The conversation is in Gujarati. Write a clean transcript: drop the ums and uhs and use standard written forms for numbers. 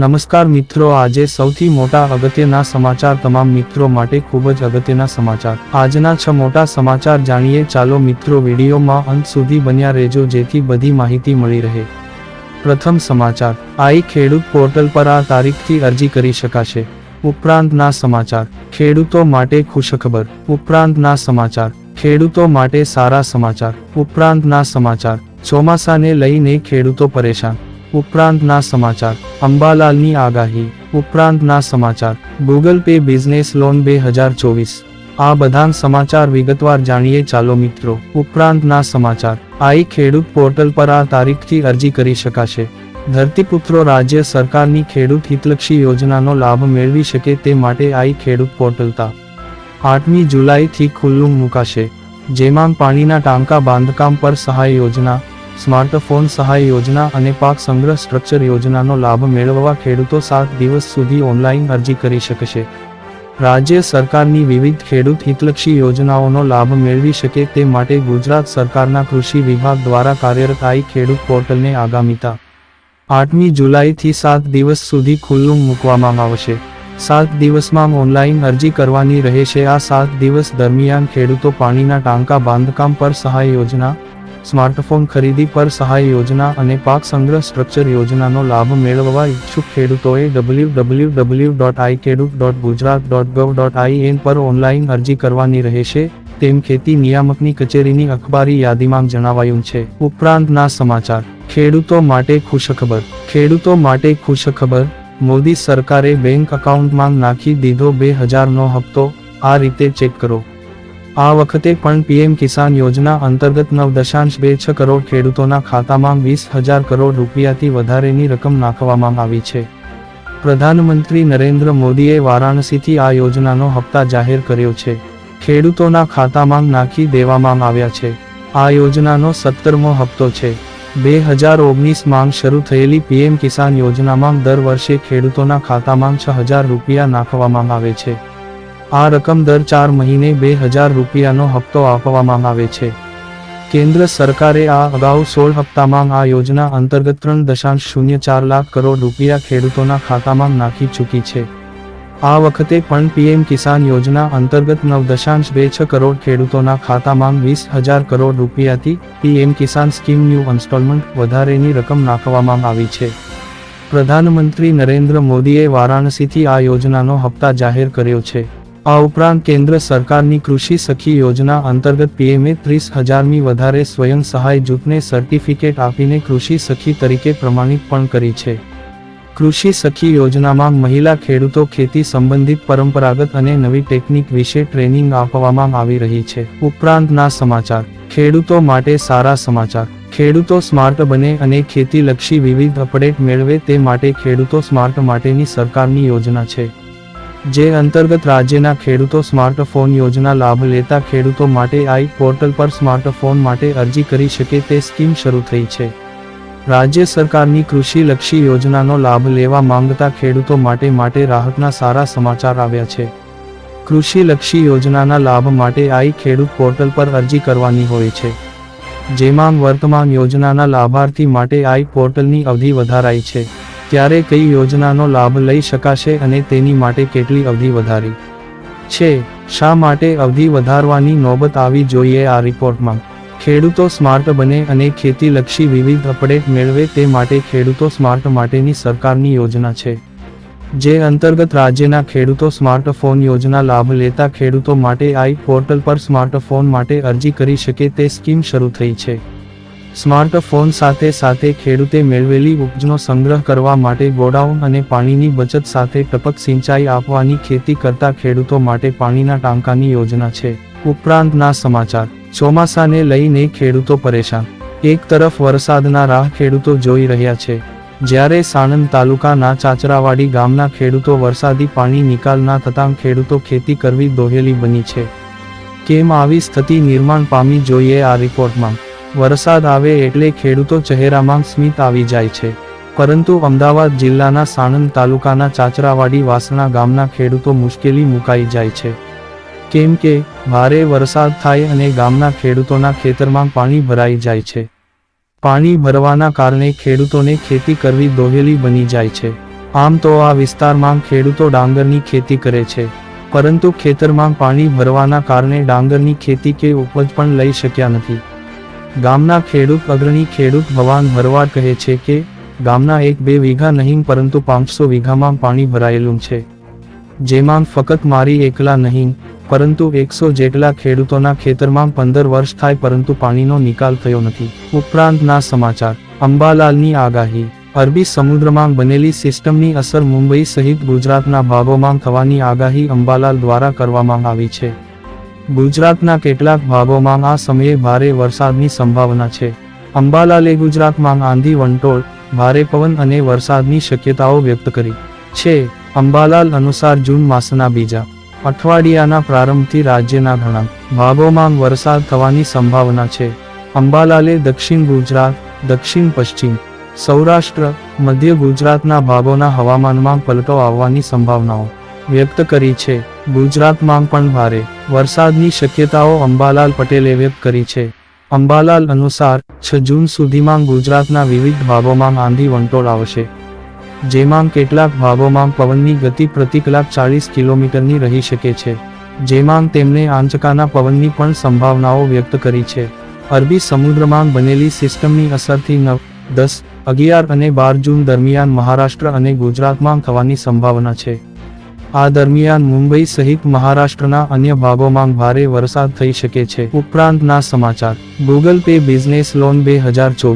નમસ્કાર મિત્રો, આજે સૌથી મોટા અગત્યના સમાચાર તમામ મિત્રો માટે ખૂબ જ અગત્યના સમાચાર। આજના 6 મોટા સમાચાર જાણીએ। ચાલો મિત્રો, વિડીયોમાં અંત સુધી બન્યા રહેજો જેથી બધી માહિતી મળી રહે। પ્રથમ સમાચાર, આઈ ખેડૂત પોર્ટલ પર આ તારીખથી અરજી કરી શકાશે। ઉપરાંતના સમાચાર, ખેડૂતો માટે ખુશખબર। ઉપરાંતના સમાચાર, ખેડૂતો માટે સારા સમાચાર। ઉપરાંતના સમાચાર, ચોમાસાને લઈને ખેડૂતો પરેશાન। ઉપરાંતના સમાચાર, અંબાલાલની આગાહી। ઉપરાંતના સમાચાર, ગૂગલ પે બિઝનેસ લોન 2024। આ બધા સમાચાર વિગતવાર જાણીએ। ચાલો મિત્રો, ઉપરાંતના સમાચાર, આઈ ખેડૂત પોર્ટલ પર આ તારીખથી અરજી કરી શકાશે। ધરતીપુત્રો રાજ્ય સરકારની ખેડૂત હિતલક્ષી યોજનાનો લાભ મેળવી શકે તે માટે આઈ ખેડૂત પોર્ટલ તા 8મી જુલાઈથી ખુલ્લું મુકાશે, જેમાં પાણીના ટાંકા બાંધકામ પર સહાય યોજના, સ્માર્ટફોન સહાય યોજના અને પાક સંગ્રહ સ્ટ્રક્ચર યોજનાનો લાભ મેળવવા ખેડૂતો 7 દિવસ સુધી ઓનલાઈન અરજી કરી શકશે। રાજ્ય સરકારની વિવિધ ખેડૂત હિતલક્ષી યોજનાઓનો લાભ મેળવી શકે તે માટે ગુજરાત સરકારના કૃષિ વિભાગ દ્વારા કાર્યરત આઈ ખેડૂત પોર્ટલને આગામી તા 8મી જુલાઈથી 7 દિવસ સુધી ખુલ્લું મૂકવામાં આવશે। 7 દિવસમાં ઓનલાઈન અરજી કરવાની રહેશે। આ 7 દિવસ દરમિયાન ખેડૂતો પાણીના ટાંકા બાંધકામ પર સહાય યોજના, સ્માર્ટફોન ખરીદી પર સહાય યોજના અને પાક સંગ્રહ સ્ટ્રક્ચર યોજનાનો લાભ મેળવવા ઈચ્છુક ખેડૂતોએ www.ikhedut.gujarat.gov.in પર ઓનલાઈન અરજી કરવાની રહેશે, તેમ ખેતી નિયામકની કચેરીની અખબારી યાદીમાં જણાવાયું છે। ઉપરાંતના સમાચાર, ખેડૂતો માટે ખુશખબર। ખેડૂતો માટે ખુશખબર, મોદી સરકારે બેંક એકાઉન્ટમાં નાખી દીધો 2000નો હપ્તો। આ રીતે ચેક કરો। આ વખતે પણ પીએમ કિસાન યોજના અંતર્ગત 9.26 કરોડ ખેડૂતોના ખાતામાં 20,000 કરોડ રૂપિયાથી વધારેની રકમ નાખવામાં આવી છે। પ્રધાનમંત્રી નરેન્દ્ર મોદીએ વારાણસીથી આ યોજનાનો હપ્તા જાહેર કર્યો છે। ખેડૂતોના ખાતામાં નાખી દેવામાં આવ્યા છે। આ યોજનાનો 17મો હપ્તો છે। 2019માં શરૂ થયેલી પીએમ કિસાન યોજનામાં દર વર્ષે ખેડૂતોના ખાતામાં 6,000 રૂપિયા નાખવામાં આવે છે। આ રકમ દર 4 મહિને 2,000 રૂપિયાનો હપ્તો આપવામાં આવે છે। કેન્દ્ર સરકારે આ અગાઉ 16 હપ્તામાં આ યોજના અંતર્ગત 3.04 લાખ કરોડ રૂપિયા ખેડૂતોના ખાતામાં નાખી ચૂકી છે। આ વખતે પણ પીએમ કિસાન યોજના અંતર્ગત 9.26 કરોડ ખેડૂતોના ખાતામાં 20,000 કરોડ રૂપિયાથી પીએમ કિસાન સ્કીમ ન્યૂ ઇન્સ્ટોલમેન્ટ વધારેની રકમ નાખવામાં આવી છે। પ્રધાનમંત્રી નરેન્દ્ર મોદીએ વારાણસીથી આ યોજનાનો હપ્તા જાહેર કર્યો છે। આ ઉપરાંત કેન્દ્ર સરકારની કૃષિ સખી યોજના અંતર્ગત પીએમએ 30,000મી વધારે સ્વયં સહાય જૂથને સર્ટિફિકેટ આપીને કૃષિ સખી તરીકે પ્રમાણિત પણ કરી છે। કૃષિ સખી યોજનામાં મહિલા ખેડૂતો ખેતી સંબંધિત પરંપરાગત અને નવી ટેકનિક વિશે ટ્રેનિંગ આપવામાં આવી રહી છે। ઉપરાંતના સમાચાર, ખેડૂતો માટે સારા સમાચાર। ખેડૂતો સ્માર્ટ બને અને ખેતીલક્ષી વિવિધ અપડેટ મેળવે તે માટે ખેડૂતો સ્માર્ટ માટેની સરકારની યોજના છે, જે અંતર્ગત રાજ્યના ખેડૂતો સ્માર્ટફોન યોજના લાભ લેતા ખેડૂતો માટે આઈ પોર્ટલ પર સ્માર્ટફોન માટે અરજી કરી શકે તે સ્કીમ શરૂ થઈ છે। રાજ્ય સરકારની કૃષિલક્ષી યોજનાનો લાભ લેવા માંગતા ખેડૂતો માટે રાહતના સારા સમાચાર આવ્યા છે। કૃષિલક્ષી યોજનાના લાભ માટે આઈ ખેડૂત પોર્ટલ પર અરજી કરવાની હોય છે, જેમાં વર્તમાન યોજનાના લાભાર્થી માટે આઈ પોર્ટલની અવધિ વધારાઈ છે। ત્યારે કઈ યોજનાનો લાભ લઈ શકાશે અને તેની માટે કેટલી અવધિ વધારી છે? શા માટે અવધિ વધારવાની નોબત આવી જોઈએ? આ રિપોર્ટમાં ખેડૂતો સ્માર્ટ બને અને ખેતીલક્ષી વિવિધ અપડેટ મેળવે તે માટે ખેડૂતો સ્માર્ટ માટેની સરકારની યોજના છે, જે અંતર્ગત રાજ્યના ખેડૂતો સ્માર્ટફોન યોજના લાભ લેતા ખેડૂતો માટે આઈ પોર્ટલ પર સ્માર્ટફોન માટે અરજી કરી શકે તે સ્કીમ શરૂ થઈ છે। સ્માર્ટફોન સાથે સાથે ખેડૂતે મેળવેલી ઉપજનો સંગ્રહ કરવા માટે ગોડાઉન અને પાણીની બચત સાથે ટપક સિંચાઈ આપવાની ખેતી કરતા ખેડૂતો માટે પાણીના ટાંકાની યોજના છે। ઉપરાંતના સમાચાર, ચોમાસાને લઈને ખેડૂતો પરેશાન। એક તરફ વરસાદના રાહ ખેડૂતો જોઈ રહ્યા છે, જ્યારે સાણંદ તાલુકાના ચાચરાવાડી ગામના ખેડૂતો વરસાદી પાણી નિકાલ ના થતાં ખેડૂતો ખેતી કરવી દોહેલી બની છે। કેમ આવી સ્થિતિ નિર્માણ પામી જોઈએ? આ રિપોર્ટમાં વરસાદ આવે એટલે ખેડૂતો ચહેરામાં સ્મિત આવી જાય છે, પરંતુ અમદાવાદ જિલ્લાના સાણંદ તાલુકાના ચાચરાવાડી વાસણા ગામના ખેડૂતો મુશ્કેલી મુકાઈ જાય છે, કેમ કે ભારે વરસાદ થાય અને ગામના ખેડૂતોના ખેતરમાં પાણી ભરાઈ જાય છે। પાણી ભરવાના કારણે ખેડૂતોને ખેતી કરવી દોહેલી બની જાય છે। આમ તો આ વિસ્તારમાં ખેડૂતો ડાંગરની ખેતી કરે છે, પરંતુ ખેતરમાં પાણી ભરવાના કારણે ડાંગરની ખેતી કે ઉપજ પણ લઈ શક્યા નથી. ગામના ખેડૂત અગ્રણી ખેડૂત ભવાન ભરવાડ કહે છે કે ગામના 1-2 વીઘા નહીં પરંતુ 500 વીઘામાં પાણી ભરાયેલું છે, જેમાં ફક્ત મારી એકલા નહીં પરંતુ 100 જેટલા ખેડૂતોના ખેતરમાં 15 વર્ષ થાય પરંતુ પાણીનો નિકાલ થયો નથી. ઉપરાંતના સમાચાર. અંબાલાલની આગાહી. અરબી સમુદ્રમાં બનેલી સિસ્ટમની અસર મુંબઈ સહિત ગુજરાતના ભાગોમાં થવાની આગાહી અંબાલાલ દ્વારા કરવામાં આવી છે. ગુજરાતના કેટલાક ભાગોમાં આ સમયે ભારે વરસાદની સંભાવના છે. અંબાલાલે ગુજરાતમાં આંધી વંટોળ, ભારે પવન અને વરસાદની શક્યતાઓ વ્યક્ત કરી છે. અંબાલાલ અનુસાર જૂન માસના બીજા અઠવાડિયાના પ્રારંભથી રાજ્યના ઘણા ભાગોમાં વરસાદ થવાની સંભાવના છે. અંબાલાલે દક્ષિણ ગુજરાત, દક્ષિણ પશ્ચિમ, સૌરાષ્ટ્ર, મધ્ય ગુજરાતના ભાગોના હવામાનમાં પલટો આવવાની સંભાવનાઓ વ્યક્ત કરી છે. ગુજરાતમાં પણ ભારે વરસાદની શક્યતાઓ અંબાલાલ પટેલે વ્યક્ત કરી છે. અંબાલાલ અનુસાર 6 જૂન સુધીમાં ગુજરાતના વિવિધ ભાગોમાં આંધી વંટોળ આવશે, જેમાં કેટલાક ભાગોમાં પવનની ગતિ પ્રતિ કલાક 40 કિલોમીટરની રહી શકે છે, જેમાં તેમણે આંચકાના પવનની પણ સંભાવનાઓ વ્યક્ત કરી છે. અરબી સમુદ્રમાં બનેલી સિસ્ટમની અસરથી 9, 10, 11 અને 12 જૂન દરમિયાન મહારાષ્ટ્ર અને ગુજરાતમાં થવાની સંભાવના છે. આ દરમિયાન મુંબઈ સહિત મહારાષ્ટ્રના અન્ય ભાગોમાં ભારે વરસાદ થઈ શકે છે. ઉપરાંતના સમાચાર. Google pay business loan 2024